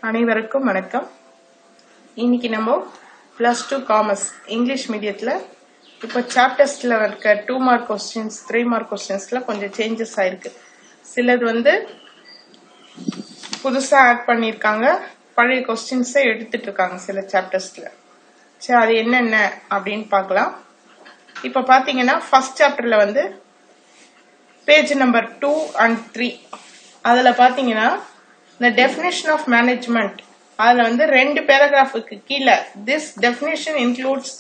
அனைவருக்கும் வணக்கம். இன்னைக்கு நம்ம +2 காமர்ஸ் இங்கிலீஷ் மீடியத்தில் இப்போ சாப்டர்ஸில் இருக்க 2 மார்க் கொஸ்டின்ஸ் 3 மார்க் கொஸ்டின்ஸில் கொஞ்சம் சேஞ்சஸ் ஆயிருக்கு. சிலது புதுசாக ஆட் பண்ணியிருக்காங்க, பழைய கொஸ்டின்ஸை எடுத்துட்டு இருக்காங்க சில சாப்டர்ஸில். சரி, அது என்னென்ன அப்படின்னு பார்க்கலாம். இப்போ பார்த்தீங்கன்னா ஃபர்ஸ்ட் சாப்டரில் பேஜ் நம்பர் 2 and 3 அதில் பார்த்தீங்கன்னா the definition of management அதுல 2 பேராகிராஃபுக்கு கீழே this definition includes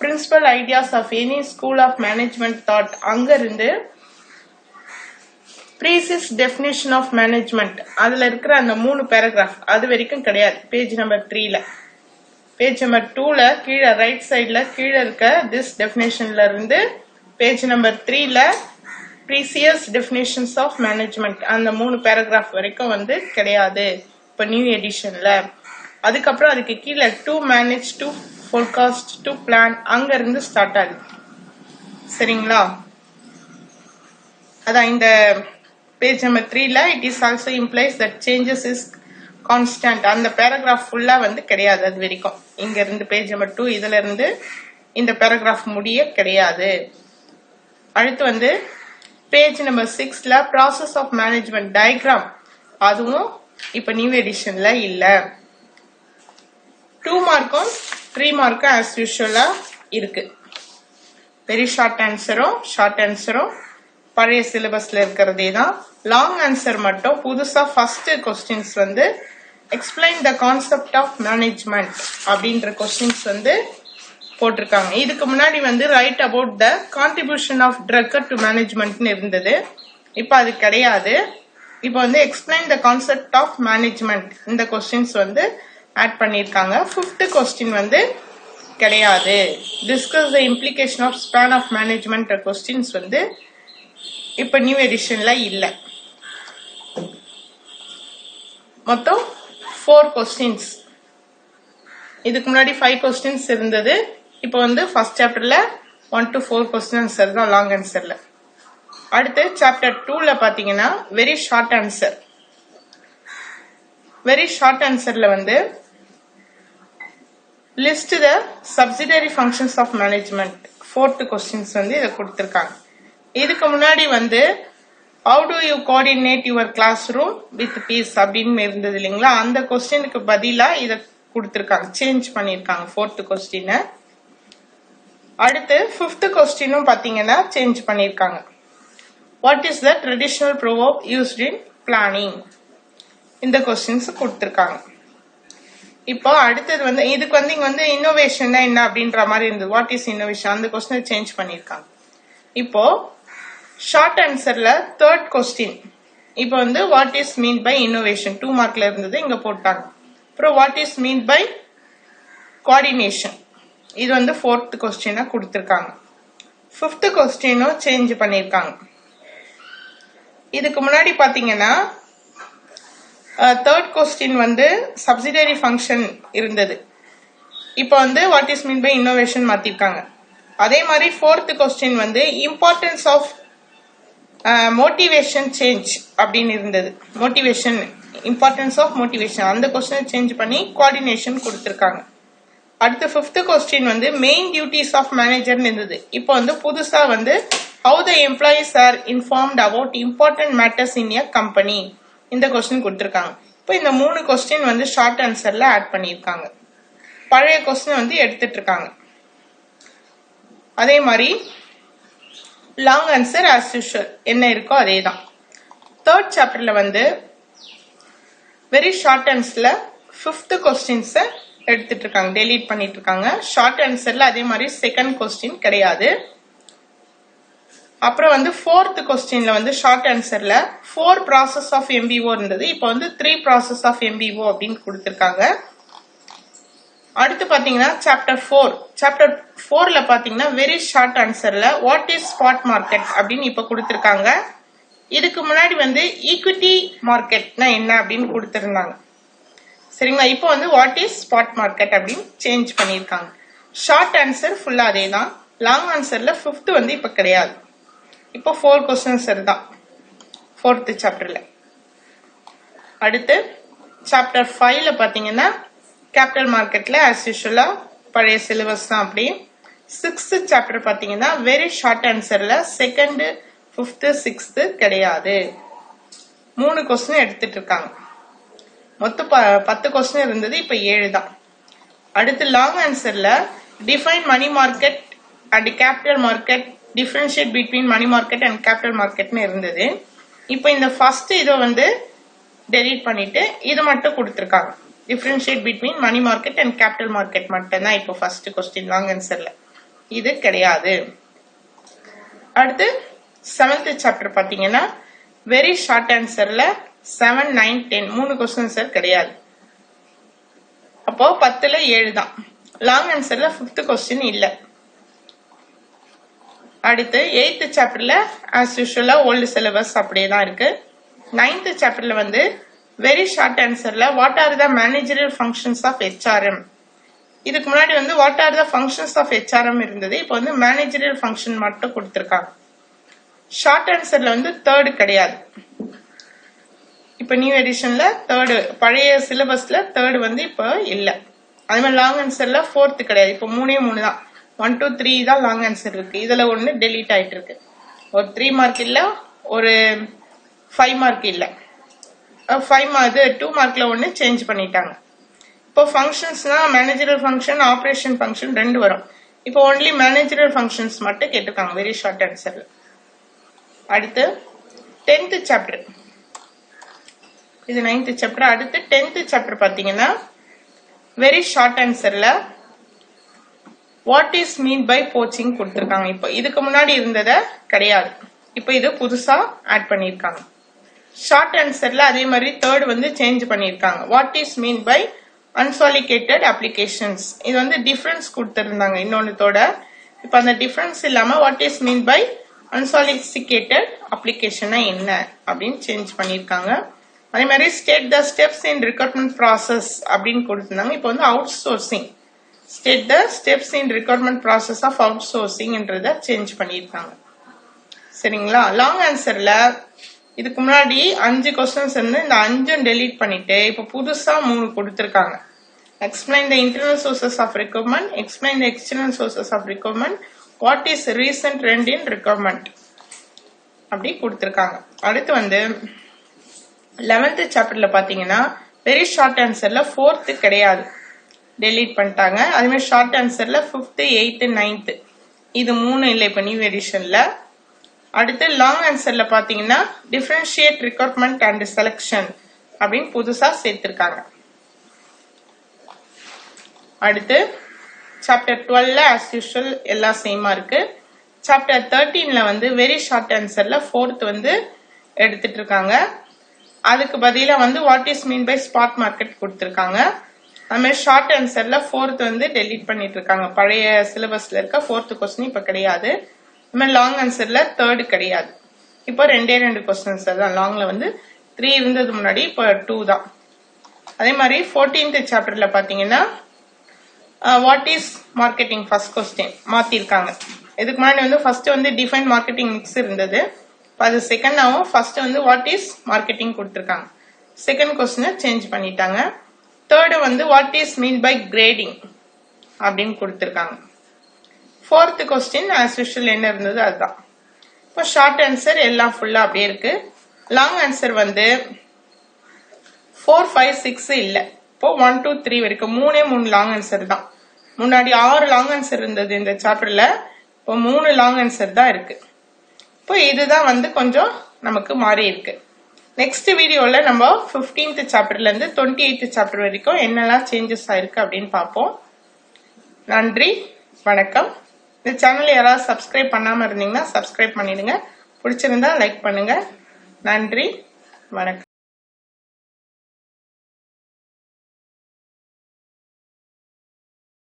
principal ideas of any school of management thought அங்க இருந்து precise definition of management அதுல இருக்கிற அந்த 3 பேராகிராஃப் அது வரைக்கும் கிடையாது. பேஜ் நம்பர் 3ல பேஜ் நம்பர் 2ல கீழே ரைட் சைட்ல கீழே இருக்க this definitionல இருந்து பேஜ் நம்பர் 3ல previous definitions of management அந்த 3 பேராகிராஃப் வரைக்கும் கிடையாது இப்போ நியூ எடிஷன்ல. அதுக்கப்புறம் அதுக்கு கீழே to manage, to forecast, to plan அங்க இருந்து ஸ்டார்ட் ஆகுது. சரிங்களா? அதான் இந்த பேஜ் நம்பர் 3ல it is also implies that changes is constant அந்த பேராகிராஃப் ஃபுல்லா கிடையாது. அது வரைக்கும் இங்க இருந்து பேஜ் நம்பர் 2 இதுல இருந்து இந்த பேராகிராஃப் முடிய கிடையாது. அடுத்து பேஜ் நம்பர் 6ல ப்ராசஸ் ஆஃப் மேனேஜ்மெண்ட் டயக்ராம் அதுவும் இப்ப நியூ எடிஷன்ல இல்ல. 2 மார்க்கும் 3 மார்க்கும் ஆஸ் யூஷுவலா இருக்கு. வெரி ஷார்ட் ஆன்சரும் பழைய சிலபஸ்ல இருக்கிறதே தான். லாங் ஆன்சர் மட்டும் புதுசா first questions explain the concept of management அப்படின்ற கொஸ்டின்ஸ் போட்டிருக்காங்க. இதுக்கு முன்னாடி write about the contribution of Drucker to management இருந்தது. இப்ப அது கிடையாது. இப்ப explain the concept of management இந்த கொஸ்டின்ஸ் ஆட் பண்ணிருக்காங்க. 5th கொஸ்டின் கிடையாது. Discuss the implication of span of management questions இப்ப நியூ எடிஷன்ல இல்ல. மொத்தம் 4 கொஸ்டின்ஸ். இதுக்கு முன்னாடி 5 கொஸ்டின்ஸ் இருந்தது. இப்போ ஃபர்ஸ்ட் சாப்டர்ல 1 to 4 கொஸ்டின் ஆன்சர் தான் லாங் ஆன்சர்ல. அடுத்து சாப்டர் 2ல பாத்தீங்கன்னா very short answer. Very short ஆன்சர்ல list the subsidiary functions of management 4th questions இதை கொடுத்திருக்காங்க. இதுக்கு முன்னாடி how do you coordinate your classroom with peace அப்படின்னு இருந்தது இல்லைங்களா? அந்த கொஸ்டினுக்கு பதிலா இதை கொடுத்திருக்காங்க, சேஞ்ச் பண்ணிருக்காங்க 4th கொஸ்டின். அடுத்து 5th கொஸ்டினும் பாத்தீங்கன்னா சேஞ்ச் பண்ணிருக்காங்க. What is the traditional proverb used in planning இந்த கொஸ்டின்ஸ் கொடுத்திருக்காங்க. இப்போ அடுத்தது இதுக்கு இங்க இன்னோவேஷன் என்ன அப்படின்ற மாதிரி இருந்தது. வாட் இஸ் இன்னோவேஷன் அந்த கொஸ்டினை சேஞ்ச் பண்ணிருக்காங்க. இப்போ ஷார்ட் ஆன்சர்ல 3rd கொஸ்டின் இப்போ what is mean by innovation 2 மார்க்ல இருந்தது இங்க போட்டாங்க. அப்புறம் what is mean by coordination இது 4th கொஸ்டினா கொடுத்திருக்காங்க. 5th கொஸ்டினும் சேஞ்ச் பண்ணிருக்காங்க. இதுக்கு முன்னாடி பாத்தீங்கன்னா 3rd கொஸ்டின் சப்சிடரி ஃபங்க்ஷன் இருந்தது. இப்போ what is mean by innovation மாத்திருக்காங்க. அதே மாதிரி 4th question importance of motivation change அப்படின்னு இருந்தது. மோட்டிவேஷன் இம்பார்ட்டன்ஸ் ஆஃப் மோட்டிவேஷன் அந்த கொஸ்டினை சேஞ்ச் பண்ணி கோஆர்டினேஷன் கொடுத்திருக்காங்க. அடுத்து 5th question main duties of manager இருந்தது. இப்போ புதுசா how the employees are informed about important matters in a company இந்த கொஸ்டின் கொடுத்திருக்காங்க. இப்போ இந்த 3 கொஸ்டின் ஷார்ட் ஆன்சர்ல ஆட் பண்ணிருக்காங்க. பழைய கொஸ்டின் எடுத்துட்டு இருக்காங்க. அதே மாதிரி லாங் ஆன்சர் ஆஸ் யூஷுவல் என்ன இருக்கோ அதே தான். 3rd சாப்டர்ல வெரி ஷார்ட் ஆன்சர்ல 5th கொஸ்டின்ஸ் எடுத்துட்டு இருக்காங்க, டெலீட் பண்ணிட்டு இருக்காங்க. ஷார்ட் ஆன்சர்ல அதே மாதிரி 2nd கொஸ்டின் கிடையாது. அப்புறம் 4th கொஸ்டின்ல ஷார்ட் ஆன்சர்ல 4 ப்ராசஸ் ஆஃப் MBO இருந்தது. இப்போ 3 ப்ராசஸ் ஆஃப் MBO அப்படின்னு கொடுத்திருக்காங்க. அடுத்து பாத்தீங்கன்னா சாப்டர் 4ல பாத்தீங்கன்னா வெரி ஷார்ட் ஆன்சர்ல வாட் இஸ் ஸ்பாட் மார்க்கெட் அப்படின்னு இப்ப கொடுத்திருக்காங்க. இதுக்கு முன்னாடி ஈக்விட்டி மார்க்கெட்னா என்ன அப்படின்னு கொடுத்திருந்தாங்க. சரிங்களா? இப்போ வாட் இஸ் ஸ்பாட் மார்க்கெட் அப்படின்னு சேஞ்ச் பண்ணிருக்காங்க. ஷார்ட் ஆன்சர் ஃபுல்லா அதே தான். லாங் ஆன்சர்ல 5th இப்ப கிடையாது. இப்போ 4 கொஸ்டின்ஸ் தான் 4th சாப்டர்ல. அடுத்து சாப்டர் 5ல பாத்தீங்கன்னா கேபிட்டல் மார்க்கெட்ல as usual பழைய சிலபஸ் தான். அப்படி 6th சாப்டர் பாத்தீங்கன்னா very short ஆன்சர்ல 2nd 5th 6th கிடையாது. 3 क्वेश्चन எடுத்துட்டு இருக்காங்க. மொத்தம் 10 क्वेश्चन இருந்தது, இப்ப 7 தான். அடுத்து லாங் ஆன்சர்ல define money market and capital market, differentiate between money market and capital மார்க்கெட்னு இருந்தது. இப்போ இந்த ஃபர்ஸ்ட் இதை வந்து டெலீட் பண்ணிட்டு இது மட்டும் கொடுத்துருக்காங்க. Differentiate between money market and capital market மட்டும் தான் இப்போ ஃபர்ஸ்ட் क्वेश्चन லாங் ஆன்சர்ல. இது கிடையாது. அடுத்து 7th சாப்டர் பாத்தீங்கன்னா வெரி ஷார்ட் ஆன்சர்ல 7, 9, 10 3 क्वेश्चन கிடையாது. அப்போ 10ல 7 தான். லாங் ஆன்சர்ல 5th क्वेश्चन இல்ல. அடுத்து 8th சாப்டர்ல as usual ஓல்ட் சிலபஸ் அப்படியே தான் இருக்கு. 9th சாப்டர்ல வந்து வெரி ஷார்ட் ஆன்சர்ல what are the managerial functions of HRM. இதுக்கு முன்னாடி வந்து what are the functions of HRM இருந்தது, இப்போ வந்து மேனேஜரியல் ஃபங்க்ஷன் மட்டும் கொடுத்திருக்காங்க. ஷார்ட் ஆன்சர்ல வந்து 3rd கிடையாது. இப்ப நியூ எடிஷன்ல 3rd, பழைய சிலபஸ்ல 3rd வந்து இப்போ இல்ல. அதே மாதிரி லாங் ஆன்சர்ல 4th கிடையாது. இப்போ 3 தான். 1, 2, 3 தான் லாங் ஆன்சர் இருக்கு. இதுல ஒன்னு டெலீட் ஆயிட்டு இருக்கு. ஒரு 3 மார்க் இல்ல, ஒரு 5 மார்க் இல்ல. 2 மார்க்ல ஒன்னு சேஞ்ச் பண்ணிட்டாங்க. இப்போ ஃபங்க்ஷன்ஸ்னா மேனேஜரியல் ஃபங்க்ஷன், ஆபரேஷன் ஃபங்க்ஷன் 2 வரும். இப்போ ஒன்லி மேனேஜரியல் ஃபங்க்ஷன்ஸ் மட்டும் கேட்டிருக்காங்க வெரி ஷார்ட் ஆன்சர்ல. அடுத்து 10th சாப்டர், இது 9th சாப்டர். அடுத்து 10th சாப்டர் பாத்தீங்கன்னா வெரி ஷார்ட் ஆன்சர்ல what is mean by poaching கொடுத்திருக்காங்க. இப்போ இதுக்கு முன்னாடி இருந்தத கிடையாது, இப்போ இது புதுசா ஆட் பண்ணிருக்காங்க. ஷார்ட் ஆன்சர்ல அதே மாதிரி 3rd வந்து சேஞ்ச் பண்ணிருக்காங்க. What is mean by unsolicited applications. இது வந்து டிஃபரன்ஸ் கொடுத்திருந்தாங்க இன்னொன்னுத்தோட. இப்போ அந்த டிஃபரன்ஸ் இல்லாம what is mean by unsolicited application என்ன அப்படின்னு சேஞ்ச் பண்ணிருக்காங்க. அதே மாதிரி state the steps in recruitment process அப்படின்னு கொடுத்திருந்தாங்க. இப்போ வந்து outsourcing, state the steps in recruitment process of அவுட் சோர்சிங்ன்றத சேஞ்ச் பண்ணிருக்காங்க. சரிங்களா? லாங் ஆன்சர்ல இதுக்கு முன்னாடி 5 क्वेश्चंस இருந்து இந்த 5 டெலீட் பண்ணிட்டு இப்போ புதுசா 3 கொடுத்திருக்காங்க. Explain the internal sources of recruitment, explain the external sources of recruitment, what is recent trend in recruitment அப்படி கொடுத்திருக்காங்க. அடுத்து வந்து 11th சாப்டர்ல பாத்தீங்கன்னா வெரி ஷார்ட் ஆன்சர்ல 4th கிடையாது, டெலீட் பண்ணிட்டாங்க. அதே மாதிரி ஷார்ட் ஆன்சர்ல 5th, 8th, 9th இது 3 இல்லை இப்ப நியூ எடிஷன்ல. அடுத்து லாங் ஆன்சர்ல பாத்தீங்கன்னா டிஃபரன்ஷியேட் ரெக்ரூட்மெண்ட் அண்ட் செலக்ஷன் அப்படின்னு புதுசா சேர்த்திருக்காங்க. அடுத்து சாப்டர் 12ல as usual எல்லாம் சேமா இருக்கு. சாப்டர் 13ல வந்து வெரி ஷார்ட் ஆன்சர்ல 4th வந்து எடுத்துட்டு இருக்காங்க. அதுக்கு பதிலா வந்து what is mean by spot market கொடுத்திருக்காங்க. அது மாதிரி ஷார்ட் ஆன்சர்ல 4th வந்து டெலீட் பண்ணிட்டு இருக்காங்க. பழைய சிலபஸ்ல இருக்க 4th क्वेश्चन இப்ப கிடையாது. அது மாதிரி லாங் ஆன்சர்ல 3rd கிடையாது. இப்போ 2 क्वेश्चंस தான். லாங்ல வந்து 3 இருந்தது முன்னாடி, இப்போ 2 தான். அதே மாதிரி 14th சாப்டர்ல பாத்தீங்கன்னா what is marketing first question மாத்திருக்காங்க. இதுக்கு முன்னாடி வந்து ஃபர்ஸ்ட் வந்து டிஃபைன் மார்க்கெட்டிங் மிக்ஸ் இருந்தது, அது செகண்டாவும் ஃபர்ஸ்ட் வந்து வாட் இஸ் மார்க்கெட்டிங் கொடுத்திருக்காங்க. செகண்ட் क्वेश्चन சேஞ்ச் பண்ணிட்டாங்க. 3rd வந்து what is mean by grading அப்படின்னு கொடுத்திருக்காங்க. 4th क्वेश्चन as usual என்ன இருந்தது அதுதான். இப்போ ஷார்ட் ஆன்சர் எல்லாம் ஃபுல்லா அப்படியே இருக்கு. லாங் ஆன்சர் வந்து 4, 5, 6 இல்ல. இப்போ 1, 2, 3 வரைக்கும் 3 லாங் ஆன்சர் தான். முன்னாடி 6 லாங் ஆன்சர் இருந்தது இந்த சாப்டர்ல, இப்போ 3 லாங் ஆன்சர் தான் இருக்கு. இப்போ இதுதான் வந்து கொஞ்சம் நமக்கு மாறி இருக்கு. நெக்ஸ்ட் வீடியோல நம்ம 15th சாப்டர்ல இருந்து 28th சாப்டர் வரைக்கும் என்னெல்லாம் சேஞ்சஸ் ஆயிருக்கு அப்படின்னு பார்ப்போம். நன்றி, வணக்கம். இந்த சேனல் யாராவது சப்ஸ்கிரைப் பண்ணாம இருந்தீங்கன்னா சப்ஸ்கிரைப் பண்ணிடுங்க. பிடிச்சிருந்தா லைக் பண்ணுங்க. நன்றி, வணக்கம்.